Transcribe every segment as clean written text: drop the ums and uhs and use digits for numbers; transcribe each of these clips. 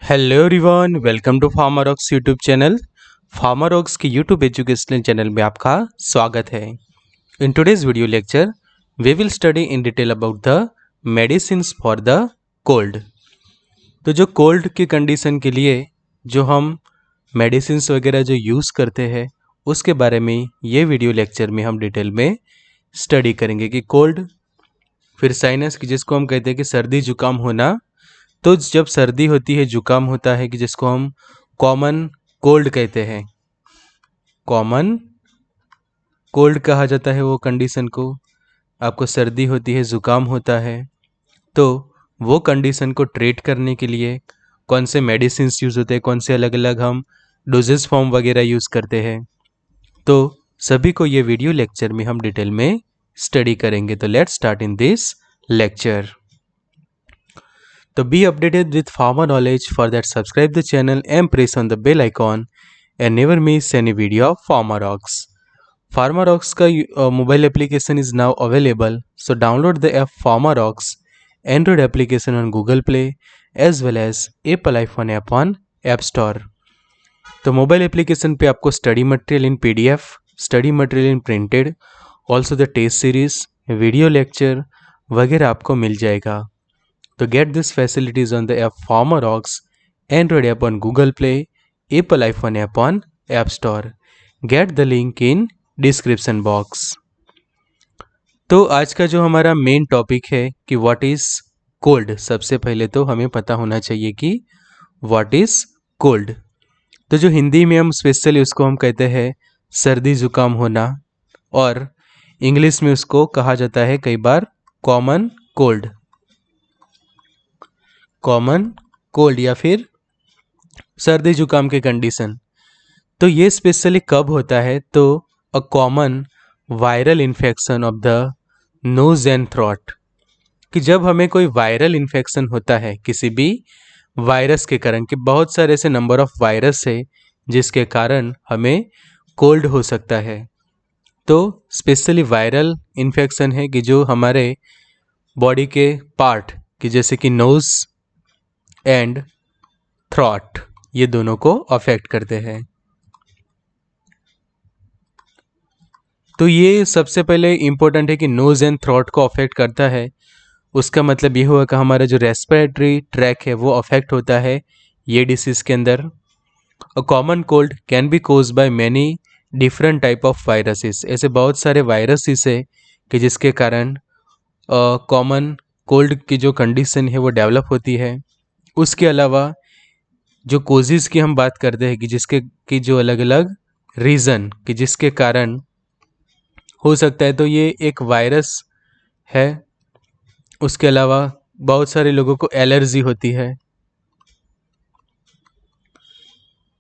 Hello everyone, welcome to Pharmarocks YouTube channel. Pharmarocks के YouTube educational channel में आपका स्वागत है। In today's video lecture we will study in detail about the medicines for the cold. तो जो cold की condition के लिए जो हम मेडिसिन्स वगैरह जो यूज़ करते हैं उसके बारे में ये वीडियो लेक्चर में हम डिटेल में स्टडी करेंगे कि कोल्ड, फिर साइनस की जिसको हम कहते हैं कि सर्दी जुकाम होना। तो जब सर्दी होती है, जुकाम होता है कि जिसको हम कॉमन कोल्ड कहते हैं, कॉमन कोल्ड कहा जाता है वो कंडीशन को। आपको सर्दी होती है, जुकाम होता है, तो वो कंडीशन को ट्रीट करने के लिए कौन से मेडिसिन्स यूज़ होते हैं, कौन से अलग अलग हम डोजेस फॉर्म वगैरह यूज़ करते हैं, तो सभी को ये वीडियो लेक्चर में हम डिटेल में स्टडी करेंगे। तो let's start in this lecture. तो be updated with pharma knowledge. For that, subscribe the channel and press on the bell icon and never miss any video of PharmaRocks. PharmaRocks का mobile application is now available. So download the app PharmaRocks Android application on Google Play as well as Apple iPhone app on App Store. तो mobile application पे आपको study material in PDF, study material in printed, also the test series, video lecture वगैरह आपको मिल जाएगा। तो get these facilities on the app PharmaRocks, Android app on Google Play, Apple iPhone app on App Store. Get the link in description box. तो आज का जो हमारा main topic है कि व्हाट इज़ कोल्ड। सबसे पहले तो हमें पता होना चाहिए कि व्हाट इज़ कोल्ड। तो जो हिंदी में हम स्पेशली उसको हम कहते हैं सर्दी जुकाम होना, और इंग्लिश में उसको कहा जाता है कई बार कॉमन कोल्ड, कॉमन कोल्ड या फिर सर्दी जुकाम के कंडीशन। तो ये स्पेशली कब होता है, तो a common viral infection of the nose and throat, कि जब हमें कोई वायरल इन्फेक्शन होता है किसी भी वायरस के कारण, कि बहुत सारे ऐसे नंबर ऑफ वायरस है जिसके कारण हमें कोल्ड हो सकता है। तो स्पेशली वायरल इन्फेक्शन है कि जो हमारे बॉडी के पार्ट कि जैसे कि नोज़ एंड थ्रॉट, ये दोनों को अफेक्ट करते हैं। तो ये सबसे पहले इम्पोर्टेंट है कि नोज एंड थ्रॉट को अफेक्ट करता है। उसका मतलब ये हुआ कि हमारा जो रेस्पिरेटरी ट्रैक है वो अफेक्ट होता है ये डिसीज़ के अंदर। A common cold can be caused by many different type of viruses. ऐसे बहुत सारे वायरसेस है कि जिसके कारण कॉमन कोल्ड की जो कंडीशन है वो डेवलप होती है। उसके अलावा जो कोजेज़ की हम बात करते हैं कि जिसके कि जो अलग अलग रीज़न कि जिसके कारण हो सकता है, तो ये एक वायरस है। उसके अलावा बहुत सारे लोगों को एलर्जी होती है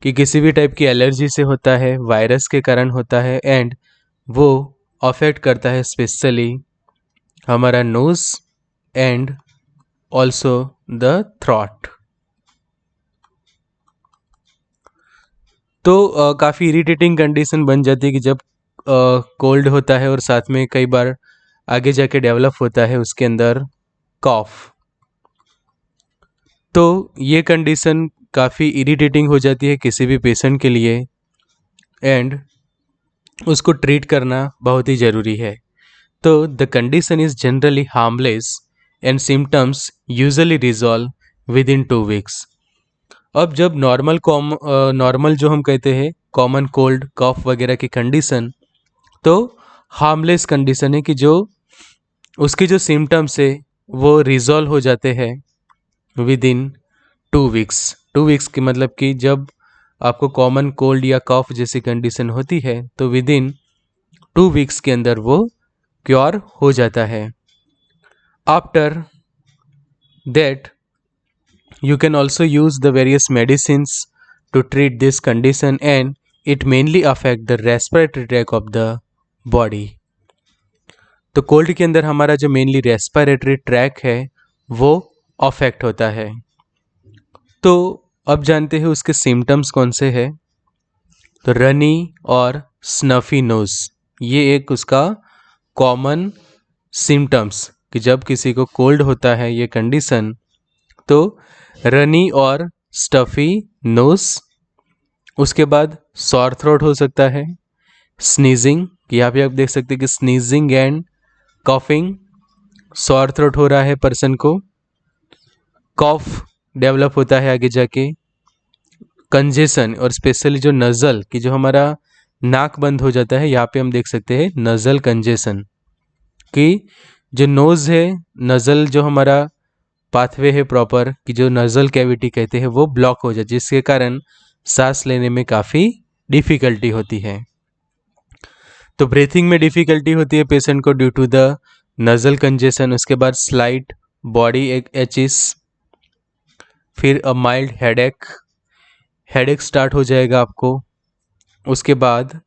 कि किसी भी टाइप की एलर्जी से होता है, वायरस के कारण होता है, एंड वो अफेक्ट करता है स्पेशली हमारा nose and also the throat. तो काफ़ी इरिटेटिंग कंडीशन बन जाती है कि जब कोल्ड होता है और साथ में कई बार आगे जाके डेवलप होता है उसके अंदर कॉफ। तो ये कंडीशन काफ़ी इरिटेटिंग हो जाती है किसी भी पेशेंट के लिए, एंड उसको ट्रीट करना बहुत ही ज़रूरी है। तो the condition is generally harmless and symptoms usually resolve with in 2 weeks. अब जब नॉर्मल जो हम कहते हैं कॉमन कोल्ड कॉफ वगैरह की कंडीशन, तो हार्मलेस कंडीशन है कि जो उसके जो सिम्टम्स है वो रिजॉल्व हो जाते हैं विद इन 2 वीक्स। 2 वीक्स की मतलब कि जब आपको कॉमन कोल्ड या कॉफ जैसी कंडीशन होती है तो विद इन 2 वीक्स के अंदर वो क्योर हो जाता है। After that you can also use the various medicines to treat this condition, and it mainly affect the respiratory tract of the body. तो कोल्ड के अंदर हमारा जो मेनली रेस्पिरेटरी ट्रैक है वो अफेक्ट होता है। तो अब जानते हैं उसके सिम्टम्स कौन से हैं। तो रनी और स्नफी नोज, ये एक उसका कॉमन सिम्टम्स कि जब किसी को कोल्ड होता है ये कंडीशन, तो रनी और स्टफी नोज। उसके बाद सॉर थ्रोट हो सकता है, स्नीजिंग, यहाँ पे आप देख सकते हैं कि sneezing and coughing, sore throat हो रहा है पर्सन को, कॉफ डेवलप होता है आगे जाके, कंजेशन और स्पेशली जो नज़ल कि जो हमारा नाक बंद हो जाता है, यहाँ पे हम देख सकते हैं नज़ल कंजेशन कि जो नोज़ है, नज़ल जो हमारा पाथवे है प्रॉपर कि जो नज़ल कैविटी कहते हैं वो ब्लॉक हो जाए, जिसके कारण सांस लेने में काफ़ी डिफ़िकल्टी होती है। तो ब्रीथिंग में डिफ़िकल्टी होती है पेशेंट को due to the nasal congestion. उसके बाद स्लाइट बॉडी एक एचिस, फिर अ माइल्ड हेडेक स्टार्ट हो जाएगा आपको। उसके बाद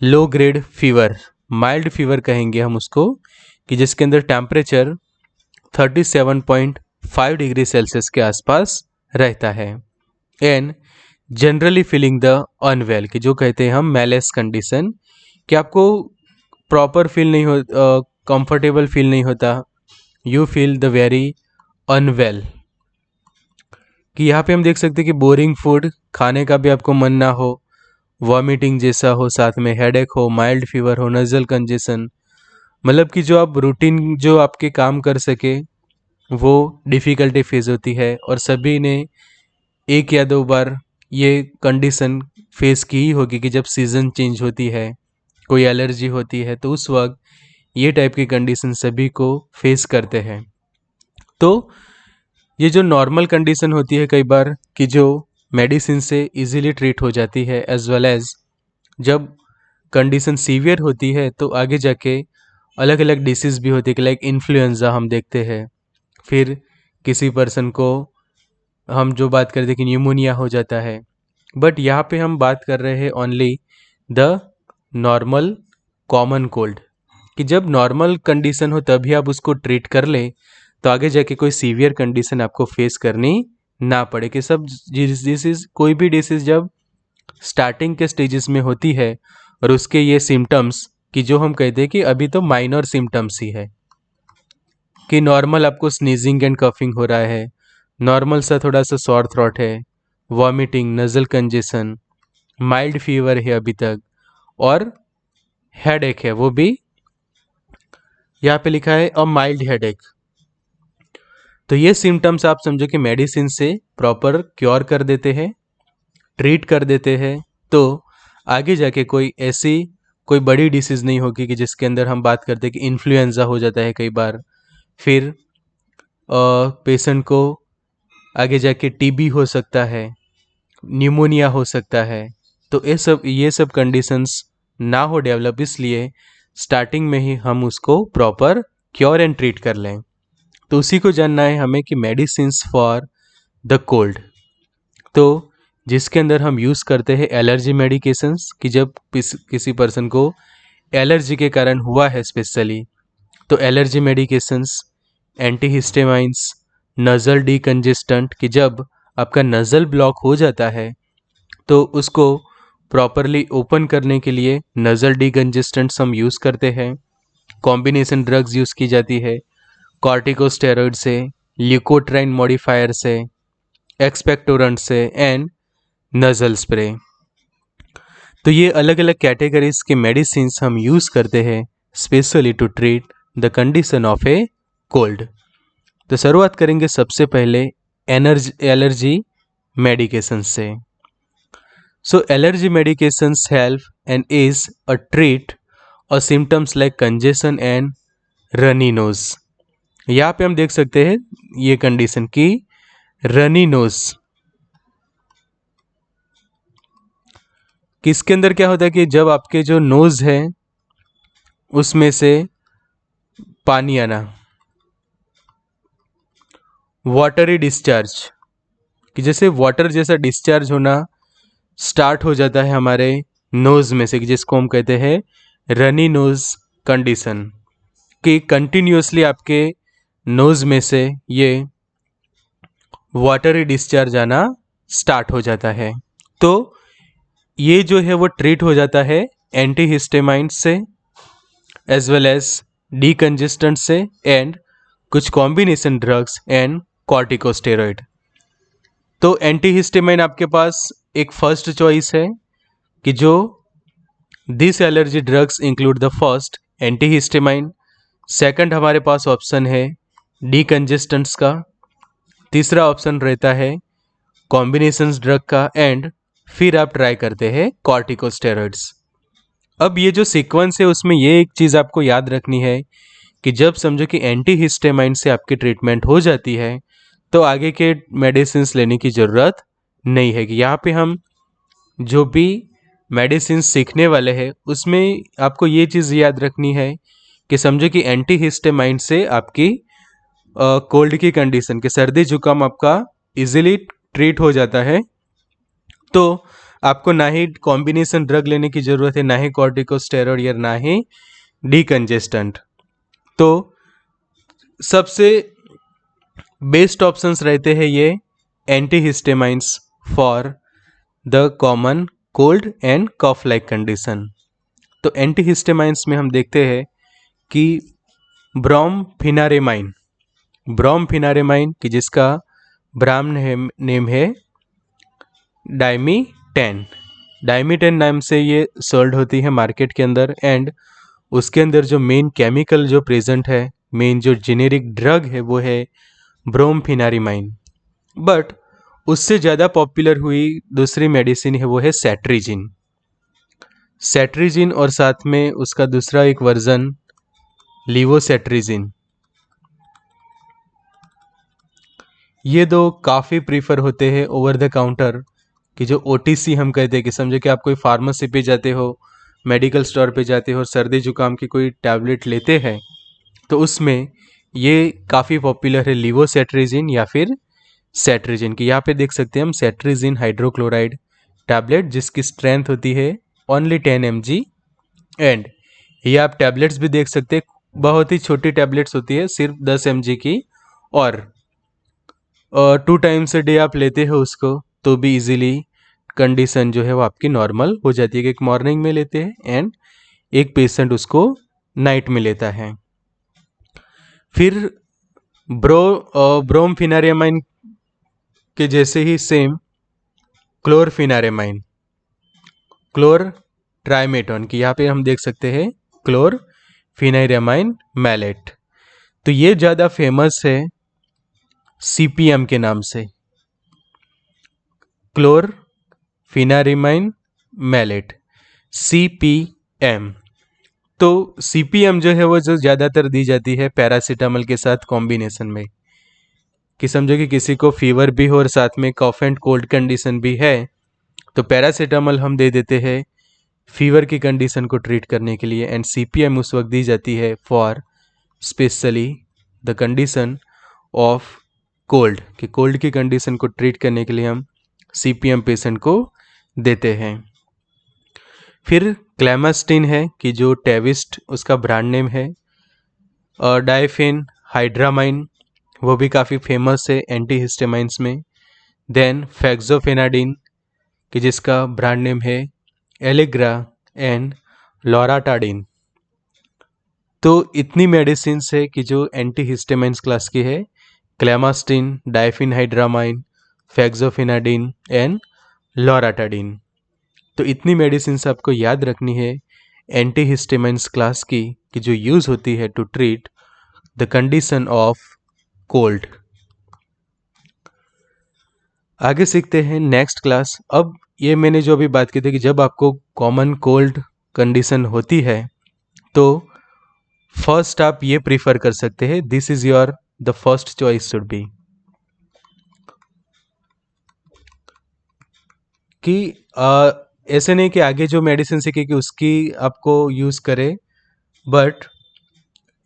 low grade fever, mild fever कहेंगे हम उसको, कि जिसके अंदर टेम्परेचर 37.5 डिग्री सेल्सियस के आसपास रहता है। And generally feeling the unwell कि जो कहते हैं हम मैलेस कंडीशन, कि आपको प्रॉपर फील नहीं हो, कंफर्टेबल फील नहीं होता, you feel the very unwell. कि यहाँ पे हम देख सकते हैं कि बोरिंग फूड खाने का भी आपको मन ना हो, वॉमिटिंग जैसा हो, साथ में हेडेक हो, माइल्ड फीवर हो, नज़ल कंजेशन, मतलब कि जो आप रूटीन जो आपके काम कर सके वो डिफ़िकल्टी फेस होती है। और सभी ने एक या दो बार ये कंडीशन फेस की ही होगी कि जब सीज़न चेंज होती है, कोई एलर्जी होती है, तो उस वक्त ये टाइप की कंडीशन सभी को फेस करते हैं। तो ये जो नॉर्मल कंडीशन होती है कई बार कि जो मेडिसिन से इजीली ट्रीट हो जाती है, एज वेल एज जब कंडीशन सीवियर होती है तो आगे जाके अलग अलग डिसीज़ भी होती है, लाइक इन्फ्लुएंजा हम देखते हैं, फिर किसी पर्सन को हम जो बात करते हैं कि न्यूमोनिया हो जाता है। बट यहाँ पे हम बात कर रहे हैं only the normal common cold, कि जब नॉर्मल कंडीशन हो तभी आप उसको ट्रीट कर ले तो आगे जाके कोई सीवियर कंडीशन आपको फेस करनी ना पड़े। कि सब डिसीज, कोई भी डिसीज जब स्टार्टिंग के स्टेजेस में होती है और उसके ये सिम्टम्स कि जो हम कहते हैं कि अभी तो माइनर सिम्टम्स ही है, कि नॉर्मल आपको स्नीजिंग एंड कफिंग हो रहा है, नॉर्मल सा थोड़ा सा सॉर थ्रोट है, वॉमिटिंग, नज़ल कंजेशन, माइल्ड फीवर है अभी तक, और हेडेक है, वो भी यहाँ पे लिखा है अ माइल्ड हेडेक। तो ये सिम्टम्स आप समझो कि मेडिसिन से प्रॉपर क्योर कर देते हैं, ट्रीट कर देते हैं, तो आगे जाके कोई ऐसी कोई बड़ी डिसीज़ नहीं होगी कि जिसके अंदर हम बात करते हैं कि इन्फ्लुएंजा हो जाता है कई बार, फिर पेशेंट को आगे जाके टीबी हो सकता है, न्यूमोनिया हो सकता है। तो ये सब कंडीशंस ना हो डेवलप, इसलिए स्टार्टिंग में ही हम उसको प्रॉपर क्योर एंड ट्रीट कर लें। तो उसी को जानना है हमें कि मेडिसिन्स फॉर द कोल्ड, तो जिसके अंदर हम यूज़ करते हैं एलर्जी मेडिकेशंस, कि जब किसी पर्सन को एलर्जी के कारण हुआ है स्पेशली, तो एलर्जी मेडिकेशंस, एंटीहिस्टामाइंस, नज़ल डीकंजेस्टेंट, कि जब आपका नज़ल ब्लॉक हो जाता है तो उसको प्रॉपरली ओपन करने के लिए नज़ल डीकंजेस्टेंट्स हम यूज़ करते हैं। कॉम्बिनेशन ड्रग्स यूज़ की जाती है, कॉर्टिकोस्टेरॉइड से, ल्यूकोट्राइन मॉडिफायर से, एक्सपेक्टोरेंट से, एंड नज़ल स्प्रे। तो ये अलग अलग कैटेगरीज के मेडिसिन्स हम यूज़ करते हैं specially to treat the condition of a cold. तो शुरुआत करेंगे सबसे पहले एलर्जी मेडिकेशन से। So allergy medications help and is a treat और symptoms like congestion and runny nose. यहाँ पे हम देख सकते हैं ये कंडीशन की रनी नोज, किसके अंदर क्या होता है कि जब आपके जो नोज है उसमें से पानी आना, वाटरी डिस्चार्ज, कि जैसे वाटर जैसा डिस्चार्ज होना स्टार्ट हो जाता है हमारे नोज में से, जिसको हम कहते हैं रनी नोज कंडीशन, कि कंटिन्यूसली आपके नोज में से ये वाटरी डिस्चार्ज आना स्टार्ट हो जाता है। तो ये जो है वो ट्रीट हो जाता है एंटीहिस्टामाइन से एज वेल एज डीकंजेस्टेंट से एंड कुछ कॉम्बिनेशन ड्रग्स एंड कॉर्टिकोस्टेरॉइड। तो एंटीहिस्टामाइन आपके पास एक फर्स्ट चॉइस है कि जो this allergy drugs include the first antihistamine. Second हमारे पास ऑप्शन है डीकंजेस्टेंट्स का। तीसरा ऑप्शन रहता है कॉम्बिनेशंस ड्रग का। एंड फिर आप ट्राई करते हैं कॉर्टिकोस्टेरॉइड्स। अब ये जो सीक्वेंस है उसमें ये एक चीज़ आपको याद रखनी है कि जब समझो कि एंटीहिस्टामाइन से आपकी ट्रीटमेंट हो जाती है तो आगे के मेडिसिन लेने की ज़रूरत नहीं है। कि यहाँ पे हम जो भी मेडिसिन सीखने वाले हैं उसमें आपको ये चीज़ याद रखनी है कि समझो कि एंटीहिस्टामाइन से आपकी कोल्ड की कंडीशन के सर्दी जुकाम आपका इजीली ट्रीट हो जाता है। तो आपको ना ही कॉम्बिनेशन ड्रग लेने की ज़रूरत है, ना ही कॉर्टिकोस्टेरॉइड या ना ही डीकंजेस्टेंट। तो सबसे बेस्ट ऑप्शंस रहते हैं ये antihistamines for the common cold and cough like condition. तो एंटीहिस्टामाइंस में हम देखते हैं कि ब्रोमफेनारेमाइन कि जिसका ब्रांड नेम है डाइमिटेन नाम से ये सोल्ड होती है मार्केट के अंदर। एंड उसके अंदर जो मेन केमिकल जो प्रेजेंट है, मेन जो जेनेरिक ड्रग है वो है ब्रोमफेनारेमाइन। बट उससे ज़्यादा पॉपुलर हुई दूसरी मेडिसिन है वो है सेट्रिजिन और साथ में उसका दूसरा एक वर्जन लीवोसेट्रिजिन। ये दो काफ़ी प्रीफर होते हैं ओवर द काउंटर कि जो OTC हम कहते हैं। कि समझो कि आप कोई फार्मेसी पे जाते हो, मेडिकल स्टोर पे जाते हो और सर्दी जुकाम की कोई टैबलेट लेते हैं तो उसमें ये काफ़ी पॉपुलर है लीवोसेट्रिजिन या फिर सेट्रिजिन। की यहाँ पे देख सकते हैं हम सेट्रिजिन हाइड्रोक्लोराइड टैबलेट जिसकी स्ट्रेंथ होती है ओनली 10 mg। एंड ये आप टैबलेट्स भी देख सकते हैं, बहुत ही छोटी टैबलेट्स होती है सिर्फ 10 mg की। और 2 टाइम्स अ डे आप लेते हो उसको तो भी इजीली कंडीशन जो है वो आपकी नॉर्मल हो जाती है। कि एक मॉर्निंग में लेते हैं एंड एक पेशेंट उसको नाइट में लेता है। फिर ब्रोमफेनारेमाइन के जैसे ही सेम क्लोरट्राइमेटोन की यहाँ पे हम देख सकते हैं क्लोरफेनारेमाइन मैलेट। तो ये ज़्यादा फेमस है CPM के नाम से, क्लोरफेनारेमाइन मैलेट CPM। तो CPM जो है वो जो ज़्यादातर दी जाती है पैरासीटामोल के साथ कॉम्बिनेशन में। कि समझो कि किसी को फीवर भी हो और साथ में कफ एंड कोल्ड कंडीशन भी है तो पैरासीटामोल हम दे देते हैं फीवर की कंडीशन को ट्रीट करने के लिए। एंड CPM उस वक्त दी जाती है for specially the condition of cold. कि कोल्ड की कंडीशन को ट्रीट करने के लिए हम CPM पेशेंट को देते हैं। फिर क्लेमास्टिन है कि जो टेविस्ट उसका ब्रांड नेम है। और डाइफेन हाइड्रामाइन वो भी काफ़ी फेमस है एंटीहिस्टामाइंस में। देन फेक्सोफेनाडिन कि जिसका ब्रांड नेम है एलेग्रा एंड लॉराटाडिन। तो इतनी मेडिसिन है कि जो एंटीहिस्टामाइंस क्लास की है, क्लेमास्टिन, डाइफेनहाइड्रामाइन, फेक्सोफेनाडिन एंड लॉराटाडिन। तो इतनी मेडिसिन आपको याद रखनी है एंटीहिस्टामाइंस क्लास की कि जो यूज़ होती है to treat the condition of cold. आगे सीखते हैं नेक्स्ट क्लास। अब ये मैंने जो अभी बात की थी कि जब आपको कॉमन कोल्ड कंडीशन होती है तो फर्स्ट आप ये प्रीफर कर सकते हैं, this is your the first choice should be कि ऐसे नहीं कि आगे जो मेडिसिन सीखे कि उसकी आपको यूज़ करें। बट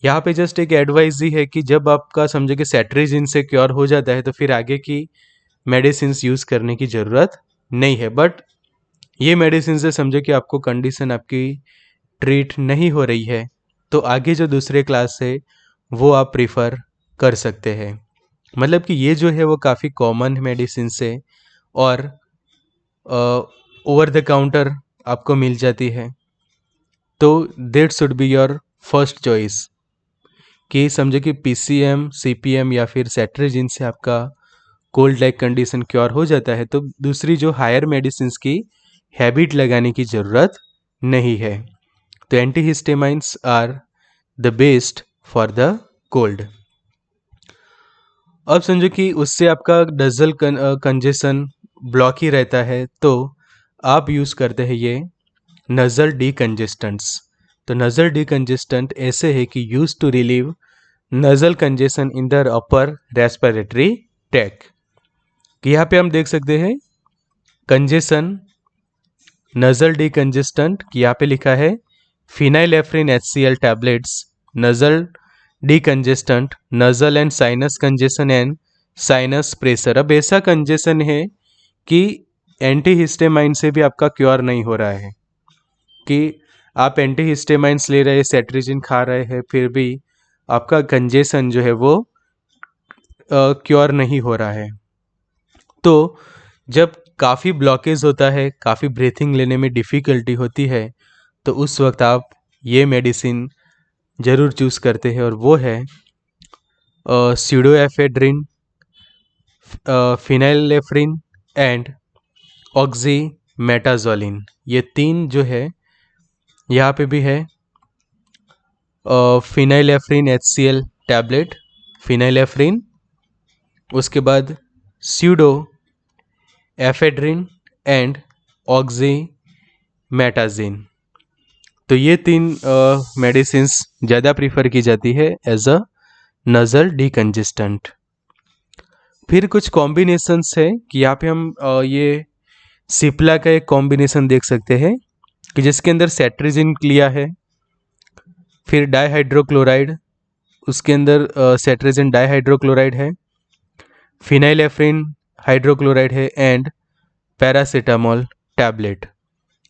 यहाँ पे जस्ट एक एडवाइस ही है कि जब आपका समझे कि सेट्रिजिन से क्योर हो जाता है तो फिर आगे की मेडिसिन यूज़ करने की ज़रूरत नहीं है। बट ये मेडिसिन से समझे कि आपको कंडीशन आपकी ट्रीट नहीं हो रही है तो आगे जो दूसरे क्लास है वो आप प्रीफर कर सकते हैं। मतलब कि ये जो है वो काफ़ी कॉमन मेडिसिन है और ओवर द काउंटर आपको मिल जाती है। तो that should be your first choice कि समझे कि PCM CPM या फिर सेट्रिजिन से आपका कोल्ड लाइक कंडीशन क्योर हो जाता है, तो दूसरी जो हायर मेडिसिन्स की हैबिट लगाने की ज़रूरत नहीं है। तो antihistamines are the best for the cold. अब समझो कि उससे आपका नज़ल कंजेशन ब्लॉक ही रहता है, तो आप यूज़ करते हैं ये नज़ल डीकंजेस्टेंट्स। तो नज़ल डीकंजेस्टेंट ऐसे है कि use to relieve nasal congestion in the upper respiratory tract. यहाँ पे हम देख सकते हैं कंजेशन नज़ल डीकंजेस्टेंट, यहाँ पे लिखा है phenylephrine HCl tablets, नज़ल decongestant, नज़ल and sinus congestion and sinus pressure. अब ऐसा कंजेशन है कि एंटीहिस्टामाइन से भी आपका क्योर नहीं हो रहा है, कि आप एंटीहिस्टामाइंस ले रहे हैं, सेट्रिजिन खा रहे हैं, फिर भी आपका कंजेशन जो है वो क्योर नहीं हो रहा है। तो जब काफ़ी ब्लॉकेज होता है, काफ़ी ब्रीथिंग लेने में डिफ़िकल्टी होती है, तो उस वक्त आप ये मेडिसिन ज़रूर चूज़ करते हैं, और वो है स्यूडोएफेड्रिन, फिनाइलेफ्रिन एंड ऑक्सीमेटाजोलिन। ये तीन जो है यहाँ पे भी है फिनाइलेफ्रिन HCl टैबलेट, फिनाइलेफ्रिन, उसके बाद स्यूडो एफेड्रिन एंड ऑक्सीमेटाजिन। तो ये तीन मेडिसिन्स ज़्यादा प्रीफर की जाती है एज अ नज़ल डीकंजेस्टेंट। फिर कुछ कॉम्बिनेशंस है कि यहाँ पे हम ये सिप्ला का एक कॉम्बिनेशन देख सकते हैं कि जिसके अंदर सेट्रिजिन लिया है, फिर डाइहाइड्रोक्लोराइड, उसके अंदर सेट्रिजिन डाइहाइड्रोक्लोराइड है, फिनाइलेफ्रिन हाइड्रोक्लोराइड है एंड पैरासीटामोल टैबलेट।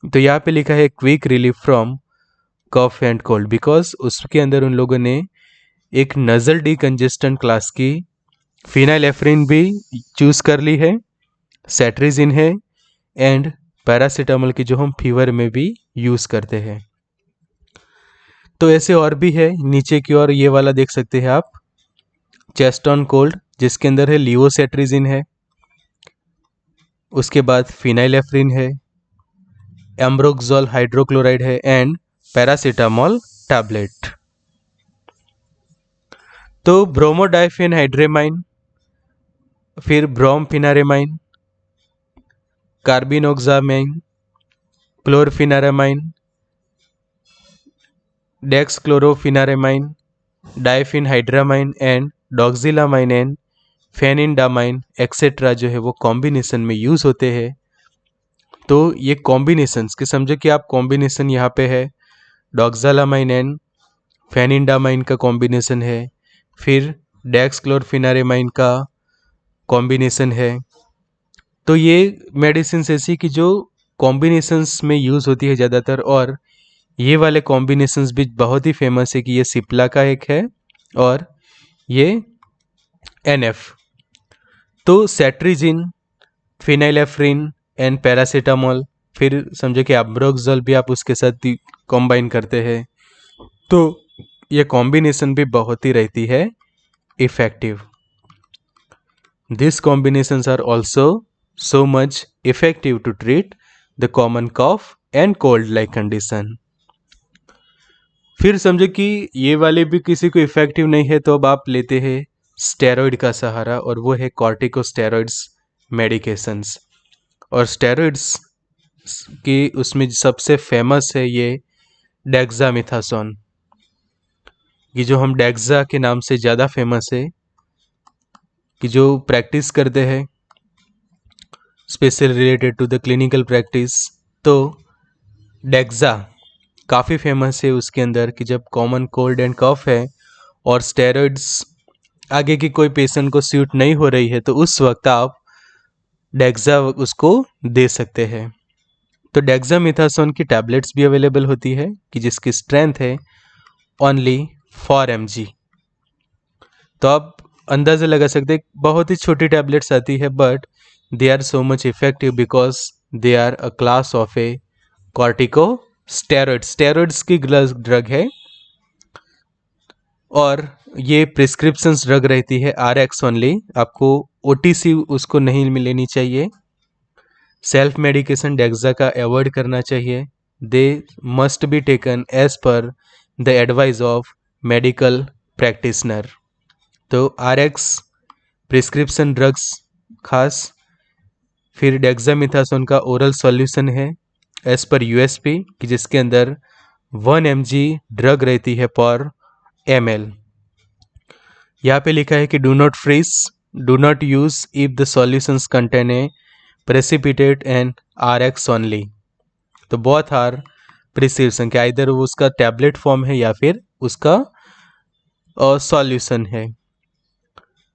तो यहाँ पे लिखा है quick relief from cough and cold, because उसके अंदर उन लोगों ने एक नज़ल डीकंजेस्टेंट क्लास की फिनाइलेफ्रिन भी चूज कर ली है, सेट्रिजिन है एंड पैरासीटामोल की जो हम फीवर में भी यूज़ करते हैं। तो ऐसे और भी है नीचे की ओर, ये वाला देख सकते हैं आप, चेस्ट ऑन कोल्ड, जिसके अंदर है लिवोसेट्रिजिन है, उसके बाद फिनाइलेफ्रिन है, एम्ब्रोक्सोल हाइड्रोक्लोराइड है एंड पैरासीटामोल टैबलेट। तो ब्रोमोडाइफेनहाइड्रेमाइन, फिर brompheniramine, carbinoxamine, chlorpheniramine, dexchlorpheniramine, diphenhydramine and doxylamine and phenindamine etcetera जो है वो कॉम्बिनेशन में यूज़ होते हैं। तो ये कॉम्बिनेशंस के समझो कि आप कॉम्बिनेशन यहाँ पे है डॉक्सालामाइन एंड फेनिंडामाइन का कॉम्बिनेशन है, फिर डेक्सक्लोरफेनारामाइन का कॉम्बिनेशन है। तो ये मेडिसिन ऐसी कि जो कॉम्बिनेशंस में यूज़ होती है ज़्यादातर, और ये वाले कॉम्बिनेशंस भी बहुत ही फेमस है कि ये सिप्ला का एक है और ये NF। तो सेट्रिजिन, फिनाइलेफ्रिन एंड पैरासीटामोल, फिर समझो कि एम्ब्रोक्सोल भी आप उसके साथ कॉम्बाइन करते हैं, तो ये कॉम्बिनेशन भी बहुत ही रहती है effective. These combinations are also so much effective to treat the common cough and cold like condition। फिर समझो कि ये वाले भी किसी को इफेक्टिव नहीं है, तो अब आप लेते हैं स्टेरॉइड का सहारा, और वो है कॉर्टिकोस्टेरॉइड्स मेडिकेशंस। और स्टेरॉइड्स की उसमें सबसे फेमस है ये डेक्सामेथासोन, ये जो हम डेक्सा के नाम से ज़्यादा फेमस है, कि जो प्रैक्टिस करते हैं special related to the clinical practice, तो डेक्सा काफ़ी फेमस है उसके अंदर कि जब कॉमन कोल्ड एंड कफ है और स्टेरॉइड्स आगे की कोई पेशेंट को सूट नहीं हो रही है, तो उस वक्त आप डेक्सा उसको दे सकते हैं। तो डेक्सामेथासोन की टैबलेट्स भी अवेलेबल होती है कि जिसकी स्ट्रेंथ है ओनली 4 mg। तो आप अंदाज़ा लगा सकते हैं बहुत ही छोटी टैबलेट्स आती है, but they are so much effective because they are a class of a corticosteroid, steroids की ड्रग है, और ये प्रिस्क्रिप्शन ड्रग रहती है RX ओनली। आपको OTC उसको नहीं लेनी चाहिए। सेल्फ मेडिकेशन डेक्सा का अवॉइड करना चाहिए। They must be taken as per the advice of medical practitioner. तो RX प्रिस्क्रिप्शन ड्रग्स खास। फिर डेक्सामेथासोन का ओरल सॉल्यूशन है एज पर USP कि जिसके अंदर 1 mg ड्रग रहती है पर ml। यहाँ पे लिखा है कि do not freeze, do not use if the solutions contain a precipitate and RX only. तो बोथ आर प्रिस्क्रिप्शन के इधर वो उसका टैबलेट फॉर्म है या फिर उसका सॉल्यूशन है।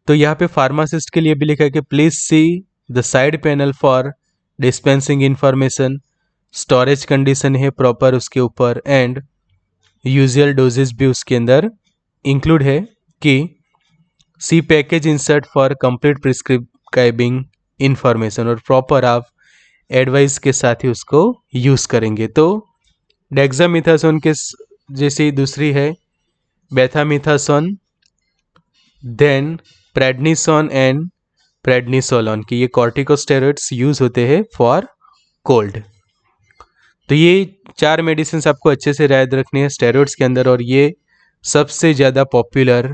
तो यहाँ पे फार्मासिस्ट के लिए भी लिखा है कि please see the side panel for dispensing information. Storage condition है प्रॉपर उसके ऊपर एंड यूजुअल डोजेज भी उसके अंदर इंक्लूड है कि see package insert for complete prescribing information, और प्रॉपर आप एडवाइस के साथ ही उसको यूज करेंगे। तो डेक्सामेथासोन के जैसी दूसरी है बेथामेथासोन, देन प्रेडनिसोन एंड प्रेडनिसोलोन की ये कॉर्टिकोस्टेरॉइड्स यूज होते हैं फॉर कोल्ड। तो ये 4 मेडिसिन आपको अच्छे से याद रखनी है स्टेरॉइड्स के अंदर, और ये सबसे ज़्यादा पॉपुलर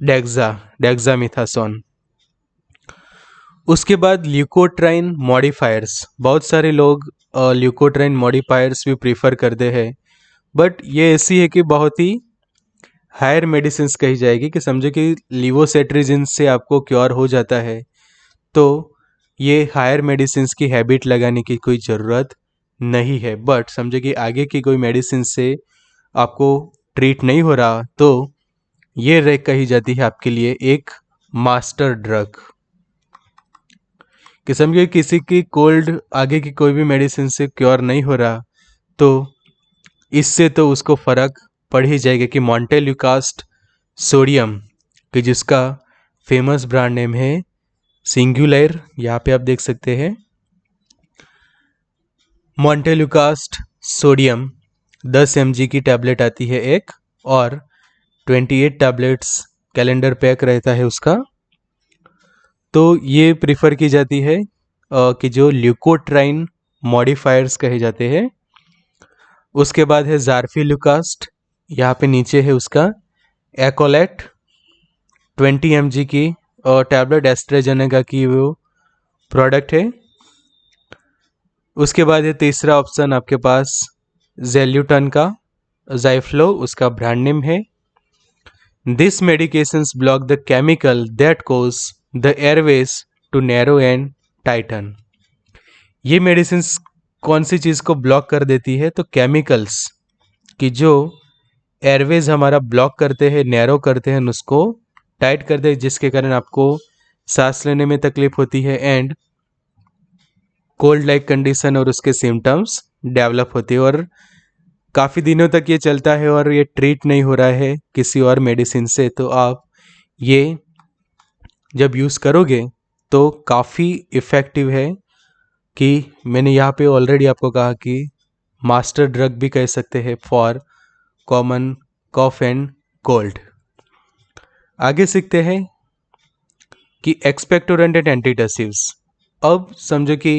डेक्सामेथासोन। उसके बाद ल्यूकोट्राइन मॉडिफायर्स। बहुत सारे लोग ल्यूकोट्राइन मॉडिफायर्स भी प्रीफर करते हैं, बट ये ऐसी है कि बहुत ही हायर मेडिसिन कही जाएगी कि समझो कि लिवोसेट्रिजिन से आपको क्योर हो जाता है, तो ये हायर मेडिसिन की हैबिट लगाने की कोई ज़रूरत नहीं है। बट समझो कि आगे की कोई मेडिसिन से आपको ट्रीट नहीं हो रहा, तो ये कही जाती है आपके लिए एक मास्टर ड्रग। कि समझिए किसी की कोल्ड आगे की कोई भी मेडिसिन से क्योर नहीं हो रहा, तो इससे तो उसको फ़र्क पड़ ही जाएगा कि मॉन्टेल्यूकास्ट सोडियम कि जिसका फेमस ब्रांड नेम है सिंगुलर, यहाँ पे आप देख सकते हैं मॉन्टेल्यूकास्ट सोडियम 10 mg की टैबलेट आती है एक, और 28 टैबलेट्स कैलेंडर पैक रहता है उसका। तो ये प्रिफर की जाती है कि जो ल्यूकोट्राइन मॉडिफायर्स कहे जाते हैं। उसके बाद है ज़ारफिलुकास्ट, यहाँ पे नीचे है उसका एकोलेट 20 mg की और टैबलेट एस्ट्राजेनेका की वो प्रोडक्ट है। उसके बाद है तीसरा ऑप्शन आपके पास ज़ेल्यूटन का ज़ाइफ्लो, उसका ब्रांड नेम है। This medications block the chemical that cause the airways to narrow and tighten. ये मेडिसिन्स कौन सी चीज़ को ब्लॉक कर देती है? तो केमिकल्स कि जो एयरवेज हमारा ब्लॉक करते हैं, नैरो करते हैं, उसको टाइट करते हैं, जिसके कारण आपको सांस लेने में तकलीफ होती है एंड कोल्ड लाइक कंडीशन और उसके सिम्टम्स डेवलप होते हैं, और काफ़ी दिनों तक ये चलता है और ये ट्रीट नहीं हो रहा है किसी और मेडिसिन से। तो आप ये जब यूज़ करोगे तो काफ़ी इफ़ेक्टिव है, कि मैंने यहाँ पे ऑलरेडी आपको कहा कि मास्टर ड्रग भी कह सकते हैं for common cough and cold. आगे सीखते हैं कि एक्सपेक्टोरेंट एंड एंटीटसिव्स। अब समझो कि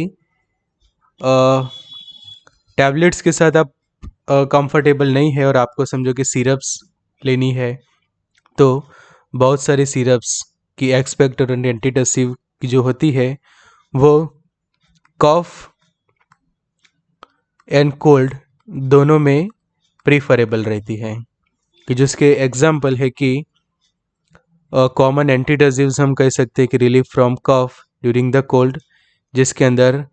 टैबलेट्स के साथ आप कंफर्टेबल नहीं है और आपको समझो कि सिरप्स लेनी है, तो बहुत सारी सिरप्स की एक्सपेक्टोरेंट एंटीटसिव की जो होती है वो कॉफ एंड कोल्ड दोनों में प्रीफरेबल रहती है। कि जिसके एग्जाम्पल है कि कॉमन एंटीटसिव्स हम कह सकते हैं कि relief from cough during the cold, जिसके अंदर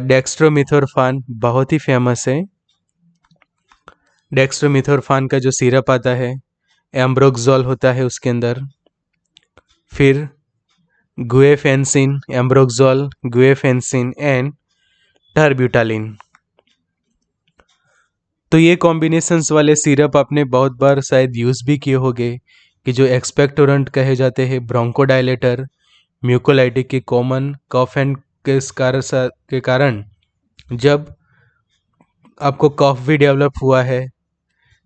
डेक्स्ट्रोमिथोरफान बहुत ही फेमस है। डेक्स्ट्रोमिथोरफान का जो सिरप आता है, एम्ब्रोक्सोल होता है उसके अंदर, फिर गुएफेंसिन, एम्ब्रोक्सोल, गुएफेंसिन एंड टर्ब्यूटालिन। तो ये कॉम्बिनेशंस वाले सिरप आपने बहुत बार शायद यूज़ भी किए होंगे, कि जो एक्सपेक्टोरेंट कहे जाते हैं, ब्रोंकोडायलेटर, म्यूकोलाइटिक के कॉमन कफ एंड के कारण जब आपको कफ भी डेवलप हुआ है,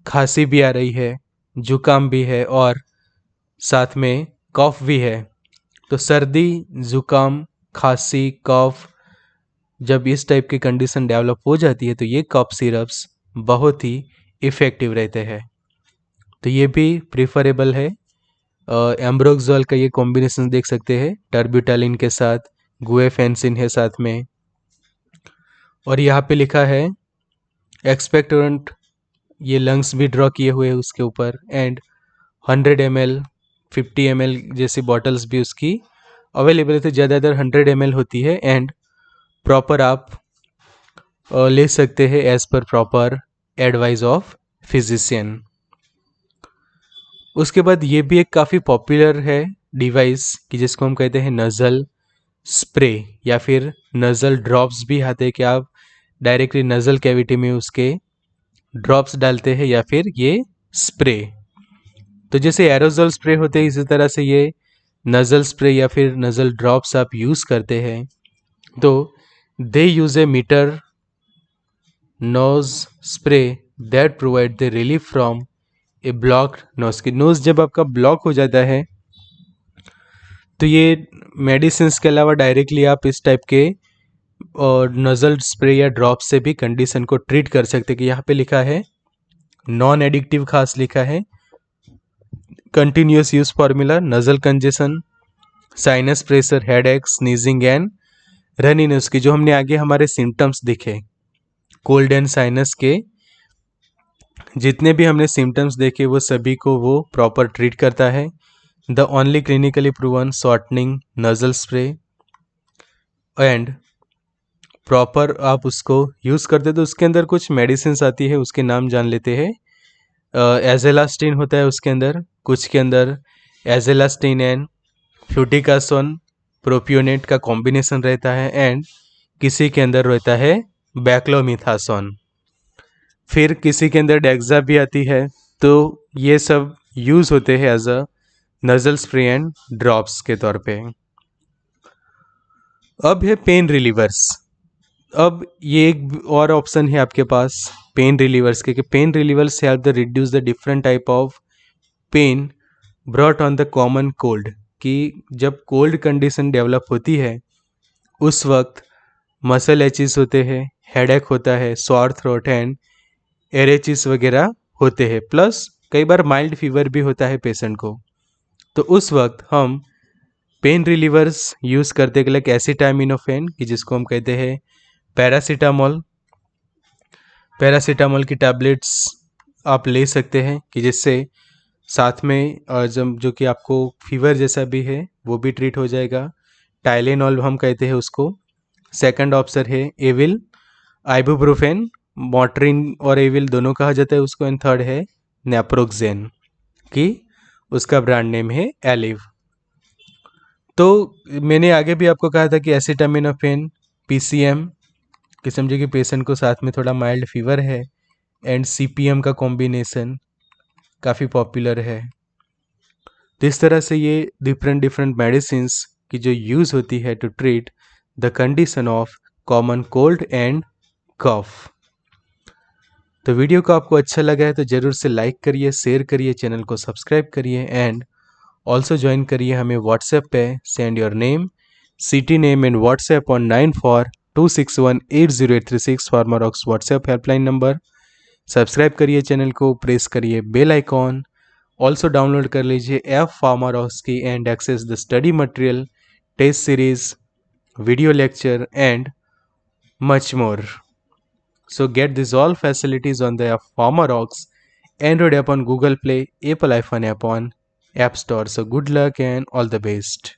खांसी भी आ रही है, जुकाम भी है और साथ में कफ भी है, तो सर्दी, जुकाम, खांसी, कफ, जब इस टाइप की कंडीशन डेवलप हो जाती है तो ये कफ सिरप्स बहुत ही इफ़ेक्टिव रहते हैं। तो ये भी प्रिफरेबल है। एम्ब्रोक्सोल का ये कॉम्बिनेशन देख सकते हैं, टर्ब्यूटालिन के साथ गुएफेंसिन है साथ में। और यहाँ पे लिखा है एक्सपेक्टोरेंट, ये लंग्स भी ड्रॉ किए हुए हैं उसके ऊपर। एंड 100 ml 50 ml जैसी बॉटल्स भी उसकी अवेलेबल है, तो ज़्यादातर 100 ml होती है। एंड प्रॉपर आप ले सकते हैं as per proper advice of physician. उसके बाद ये भी एक काफ़ी पॉपुलर है डिवाइस कि जिसको हम कहते हैं नज़ल स्प्रे या फिर नज़ल ड्रॉप्स भी आते हैं, कि आप डायरेक्टली नज़ल कैविटी में उसके ड्रॉप्स डालते हैं या फिर ये स्प्रे। तो जैसे एरोजोल स्प्रे होते हैं इसी तरह से ये नज़ल स्प्रे या फिर नज़ल ड्रॉप्स आप यूज़ करते हैं। तो they use a meter nose spray that provide the relief from a blocked nose. की नोज जब आपका ब्लॉक हो जाता है तो ये मेडिसिन के अलावा डायरेक्टली आप इस टाइप के और नज़ल स्प्रे या ड्रॉप से भी कंडीशन को ट्रीट कर सकते हैं। कि यहाँ पे लिखा है नॉन एडिक्टिव, खास लिखा है continuous use formula, nasal congestion, sinus pressure, headache, sneezing and runniness की जो हमने आगे हमारे सिम्टम्स दिखे, कोल्ड एंड साइनस के जितने भी हमने सिम्टम्स देखे वो सभी को वो प्रॉपर ट्रीट करता है। The only clinically proven shortening नज़ल spray and proper आप उसको यूज़ करते तो उसके अंदर कुछ मेडिसिन आती है, उसके नाम जान लेते हैं। एजेलास्टिन होता है उसके अंदर, कुछ के अंदर एजेलास्टिन एंड फ्लूटिकासोन प्रोपियोनेट का कॉम्बिनेशन रहता है। एंड किसी के अंदर रहता है बैक्लोमिथासोन, फिर किसी के अंदर डेक्सा भी आती है। तो ये सब यूज़ होते हैं as a nasal spray and drops के तौर पे। अब है पेन रिलीवर्स। अब ये एक और ऑप्शन है आपके पास पेन रिलीवर्स के, कि pain relievers help the reduce the different type of pain brought on the common cold. कि जब कोल्ड कंडीशन डेवलप होती है उस वक्त मसल एचिस होते हैं, हेडेक होता है, सॉर थ्रोट एंड एरेचिस वगैरह होते हैं, प्लस कई बार माइल्ड फीवर भी होता है पेशेंट को। तो उस वक्त हम पेन रिलीवर्स यूज़ करते हैं लाइक एसिटामिनोफेन, कि जिसको हम कहते हैं पैरासीटामोल। पैरासीटामोल की टैबलेट्स आप ले सकते हैं कि जिससे साथ में जब जो कि आपको फीवर जैसा भी है वो भी ट्रीट हो जाएगा। टाइलेनॉल हम कहते हैं उसको। सेकंड ऑप्शन है एविल, आइबुप्रोफेन, मोट्रिन और एविल दोनों कहा जाता है उसको। एंड थर्ड है नेप्रोक्सेन, कि उसका ब्रांड नेम है एलिव। तो मैंने आगे भी आपको कहा था कि एसिटामिनोफेन पीसीएम, कि समझे कि पेशेंट को साथ में थोड़ा माइल्ड फीवर है, एंड सीपीएम का कॉम्बिनेशन काफ़ी पॉपुलर है। तो इस तरह से ये डिफरेंट डिफरेंट मेडिसिन्स की जो यूज़ होती है to treat the condition of common cold and cough. तो वीडियो को आपको अच्छा लगा है तो ज़रूर से लाइक करिए, शेयर करिए, चैनल को सब्सक्राइब करिए एंड ऑल्सो ज्वाइन करिए हमें व्हाट्सएप पे। Send your name, city name and WhatsApp on 9426180836 Pharmarocks WhatsApp helpline number. Subscribe करिए चैनल को, प्रेस करिए बेल आइकॉन। ऑल्सो डाउनलोड कर लीजिए ऐप फार्मारॉक्स की and access the study material, test series, video lecture and much more. So get these all facilities on the app Farmarox, Android app on Google Play, Apple iPhone app on App Store. So good luck and all the best.